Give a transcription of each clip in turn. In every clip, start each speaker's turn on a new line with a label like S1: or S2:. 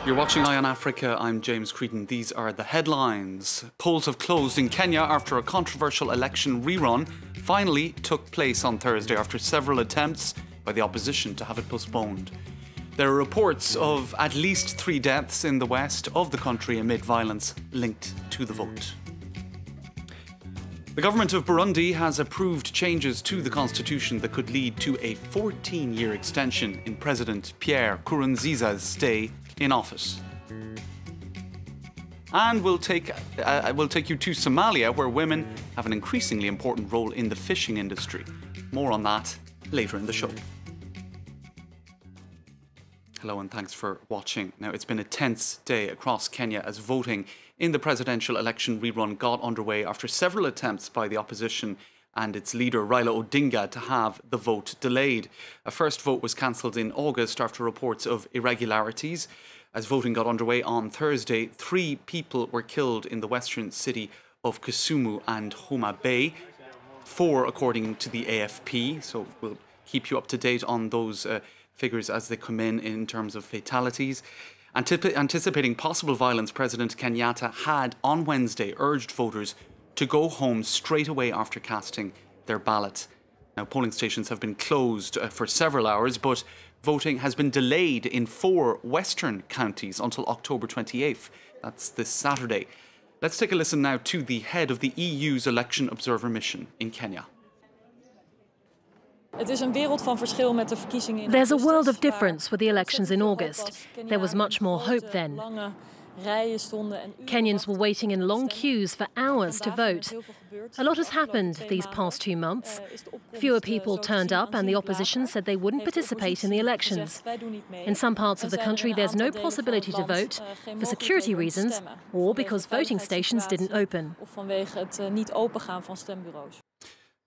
S1: You're watching Eye on Africa. I'm James Creedon. These are the headlines. Polls have closed in Kenya after a controversial election rerun finally took place on Thursday after several attempts by the opposition to have it postponed. There are reports of at least 3 deaths in the west of the country amid violence linked to the vote. The government of Burundi has approved changes to the constitution that could lead to a 14-year extension in President Pierre Nkurunziza's stay in office. And we'll take you to Somalia, where women have an increasingly important role in the fishing industry. More on that later in the show. Hello and thanks for watching. Now, it's been a tense day across Kenya as voting in the presidential election rerun got underway after several attempts by the opposition and its leader Raila Odinga to have the vote delayed. A first vote was cancelled in August after reports of irregularities. As voting got underway on Thursday, 3 people were killed in the western city of Kisumu and Homa Bay, 4 according to the AFP. So we'll keep you up to date on those figures as they come in terms of fatalities. Anticipating possible violence, President Kenyatta had on Wednesday urged voters to go home straight away after casting their ballot. Now, polling stations have been closed for several hours, but voting has been delayed in 4 western counties until October 28th. That's this Saturday. Let's take a listen now to the head of the EU's election observer mission in Kenya.
S2: There's a world of difference with the elections in August. There was much more hope then. Kenyans were waiting in long queues for hours to vote. A lot has happened these past 2 months. Fewer people turned up and the opposition said they wouldn't participate in the elections. In some parts of the country, there's no possibility to vote for security reasons or because voting stations didn't open.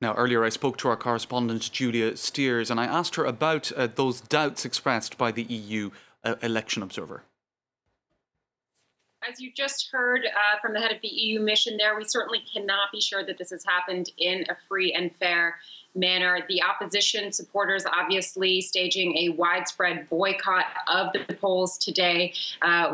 S1: Now, earlier I spoke to our correspondent Julia Steers and I asked her about those doubts expressed by the EU election observer.
S3: As you just heard from the head of the EU mission there, we certainly cannot be sure that this has happened in a free and fair manner. The opposition supporters obviously staging a widespread boycott of the polls today.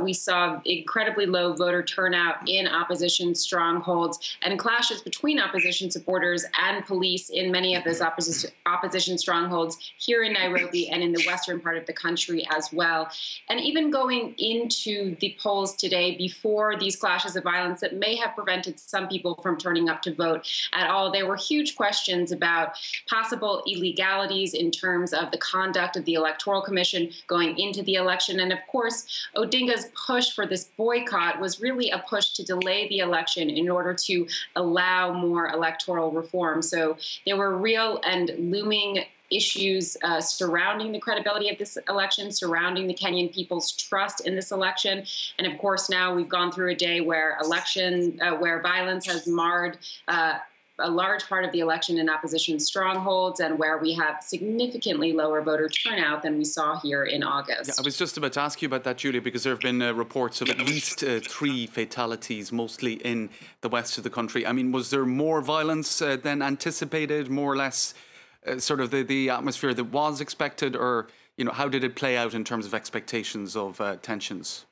S3: We saw incredibly low voter turnout in opposition strongholds and clashes between opposition supporters and police in many of those opposition strongholds here in Nairobi and in the western part of the country as well. And even going into the polls today before these clashes of violence that may have prevented some people from turning up to vote at all, there were huge questions about possible illegalities in terms of the conduct of the Electoral Commission going into the election. And of course, Odinga's push for this boycott was really a push to delay the election in order to allow more electoral reform. So there were real and looming issues surrounding the credibility of this election, surrounding the Kenyan people's trust in this election. And of course, now we've gone through a day where where violence has marred a large part of the election in opposition strongholds and where we have significantly lower voter turnout than we saw here in August.
S1: Yeah, I was just about to ask you about that, Julia, because there have been reports of at least 3 fatalities, mostly in the west of the country. I mean, was there more violence than anticipated, more or less sort of the atmosphere that was expected, or, you know, how did it play out in terms of expectations of tensions?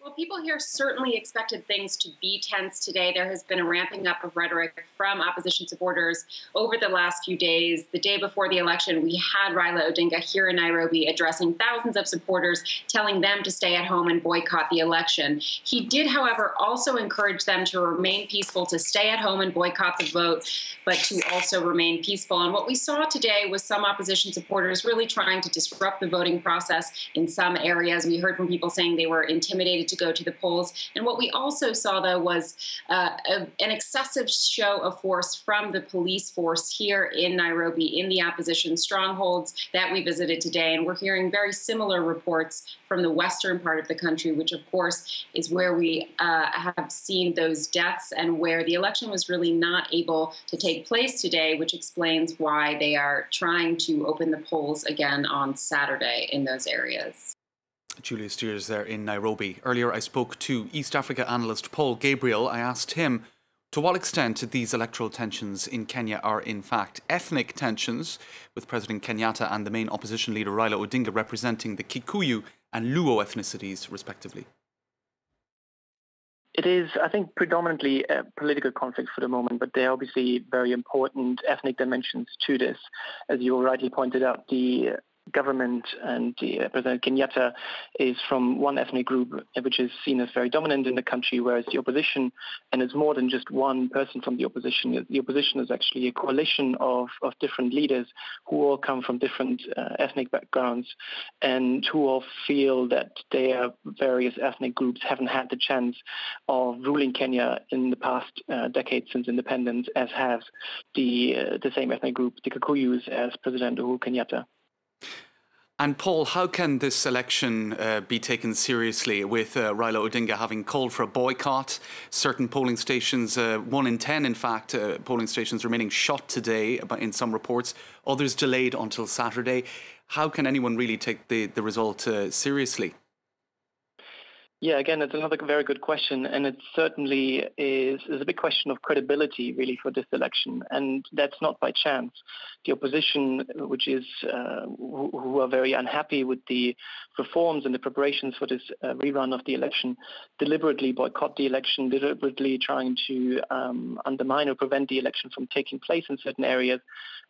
S3: Well, people here certainly expected things to be tense today. There has been a ramping up of rhetoric from opposition supporters over the last few days. The day before the election, we had Raila Odinga here in Nairobi addressing thousands of supporters, telling them to stay at home and boycott the election. He did, however, also encourage them to remain peaceful, to stay at home and boycott the vote, but to also remain peaceful. And what we saw today was some opposition supporters really trying to disrupt the voting process in some areas. We heard from people saying they were intimidated to go to the polls. And what we also saw, though, was an excessive show of force from the police force here in Nairobi in the opposition strongholds that we visited today. And we're hearing very similar reports from the western part of the country, which, of course, is where we have seen those deaths and where the election was really not able to take place today, which explains why they are trying to open the polls again on Saturday in those areas.
S1: Julia Steers there in Nairobi. Earlier I spoke to East Africa analyst Gabriel. I asked him To what extent these electoral tensions in Kenya are in fact ethnic tensions, with President Kenyatta and the main opposition leader Raila Odinga representing the Kikuyu and Luo ethnicities respectively?
S4: It is, I think, predominantly a political conflict for the moment, but there are obviously very important ethnic dimensions to this. As you rightly pointed out, the government and President Kenyatta is from one ethnic group which is seen as very dominant in the country, whereas the opposition, and it's more than just one person from the opposition is actually a coalition of different leaders who all come from different ethnic backgrounds and who all feel that their various ethnic groups haven't had the chance of ruling Kenya in the past decade since independence, as has the same ethnic group, the Kikuyus, as President Uhuru Kenyatta.
S1: And Paul, how can this election be taken seriously with Raila Odinga having called for a boycott? Certain polling stations, 1 in 10 in fact, polling stations remaining shut today in some reports, others delayed until Saturday. How can anyone really take the result seriously?
S4: Yeah, again, it's another very good question, and it certainly is a big question of credibility, really, for this election, and that's not by chance. The opposition, which is who are very unhappy with the reforms and the preparations for this rerun of the election, deliberately boycott the election, deliberately trying to undermine or prevent the election from taking place in certain areas.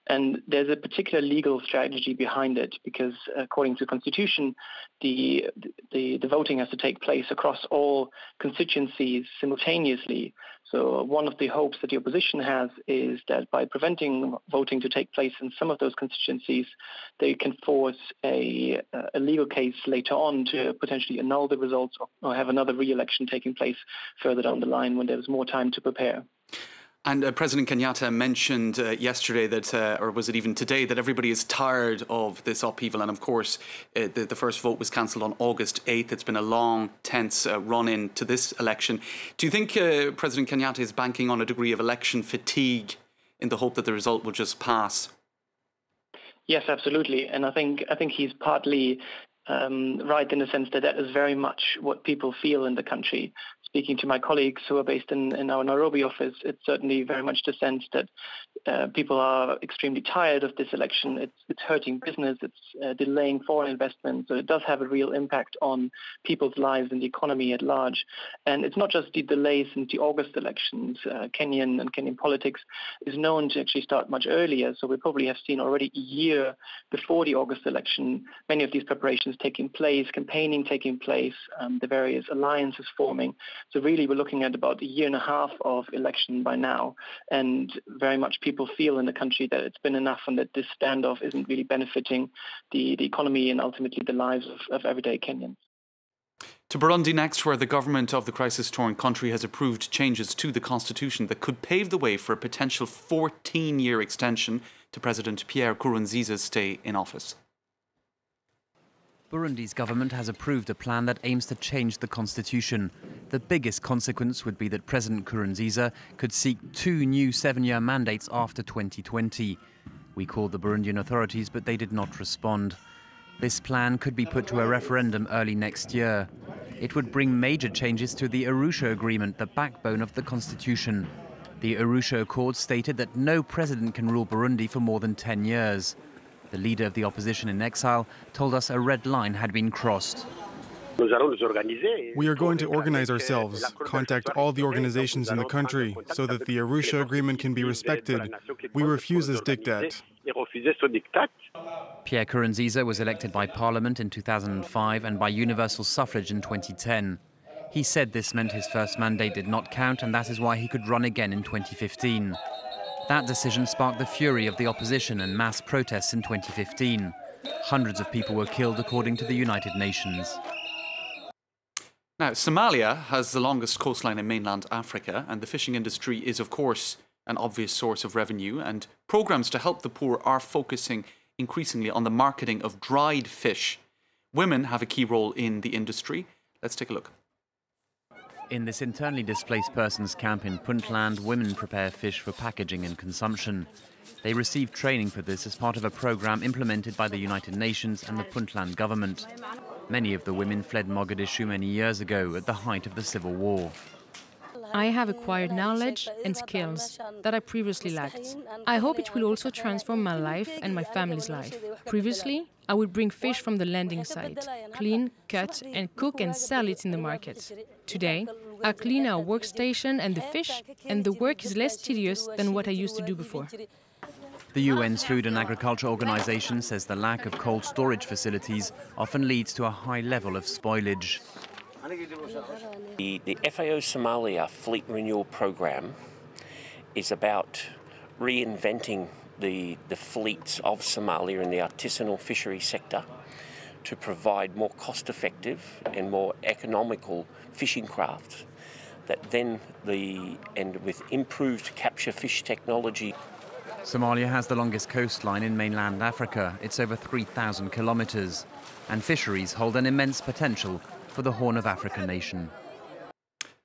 S4: And there's a particular legal strategy behind it, because according to the Constitution, the voting has to take place across all constituencies simultaneously. So one of the hopes that the opposition has is that by preventing voting to take place in some of those constituencies, they can force a legal case later on to potentially annul the results or have another re-election taking place further down the line when there's more time to prepare.
S1: And President Kenyatta mentioned yesterday that, or was it even today, that everybody is tired of this upheaval. And of course, the first vote was cancelled on August 8th. It's been a long, tense run-in to this election. Do you think President Kenyatta is banking on a degree of election fatigue in the hope that the result will just pass?
S4: Yes, absolutely. And I think he's partly right in the sense that is very much what people feel in the country. Speaking to my colleagues who are based in our Nairobi office, it's certainly very much the sense that people are extremely tired of this election. It's hurting business, it's delaying foreign investment, so it does have a real impact on people's lives and the economy at large. And it's not just the delay since the August elections. Kenyan politics is known to actually start much earlier, so we probably have seen already a year before the August election many of these preparations taking place, campaigning taking place, the various alliances forming. So really we're looking at about a year and a half of election by now, and very much people feel in the country that it's been enough and that this standoff isn't really benefiting the economy and ultimately the lives of everyday Kenyans.
S1: To Burundi next, where the government of the crisis-torn country has approved changes to the constitution that could pave the way for a potential 14-year extension to President Pierre Nkurunziza's stay in office.
S5: Burundi's government has approved a plan that aims to change the constitution. The biggest consequence would be that President Nkurunziza could seek 2 new 7-year mandates after 2020. We called the Burundian authorities, but they did not respond. This plan could be put to a referendum early next year. It would bring major changes to the Arusha Agreement, the backbone of the constitution. The Arusha Accord stated that no president can rule Burundi for more than 10 years. The leader of the opposition in exile told us a red line had been crossed.
S6: We are going to organize ourselves, contact all the organizations in the country so that the Arusha Agreement can be respected. We refuse this diktat.
S5: Pierre Nkurunziza was elected by parliament in 2005 and by universal suffrage in 2010. He said this meant his first mandate did not count, and that is why he could run again in 2015. That decision sparked the fury of the opposition and mass protests in 2015. Hundreds of people were killed, according to the United Nations.
S1: Now, Somalia has the longest coastline in mainland Africa, and the fishing industry is, of course, an obvious source of revenue, and programs to help the poor are focusing increasingly on the marketing of dried fish. Women have a key role in the industry. Let's take a look.
S5: In this internally displaced persons camp in Puntland, women prepare fish for packaging and consumption. They receive training for this as part of a program implemented by the United Nations and the Puntland government. Many of the women fled Mogadishu many years ago at the height of the civil war.
S7: I have acquired knowledge and skills that I previously lacked. I hope it will also transform my life and my family's life. Previously, I would bring fish from the landing site, clean, cut, and cook and sell it in the market. Today, I clean our workstation and the fish, and the work is less tedious than what I used to do before.
S5: The UN's Food and Agriculture Organization says the lack of cold storage facilities often leads to a high level of spoilage.
S8: The FAO Somalia Fleet Renewal Program is about reinventing the fleets of Somalia in the artisanal fishery sector to provide more cost-effective and more economical fishing crafts that then with improved capture fish technology.
S5: Somalia has the longest coastline in mainland Africa. It's over 3,000 kilometers. And fisheries hold an immense potential for the Horn of Africa nation.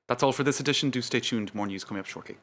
S1: That's all for this edition. Do stay tuned. More news coming up shortly.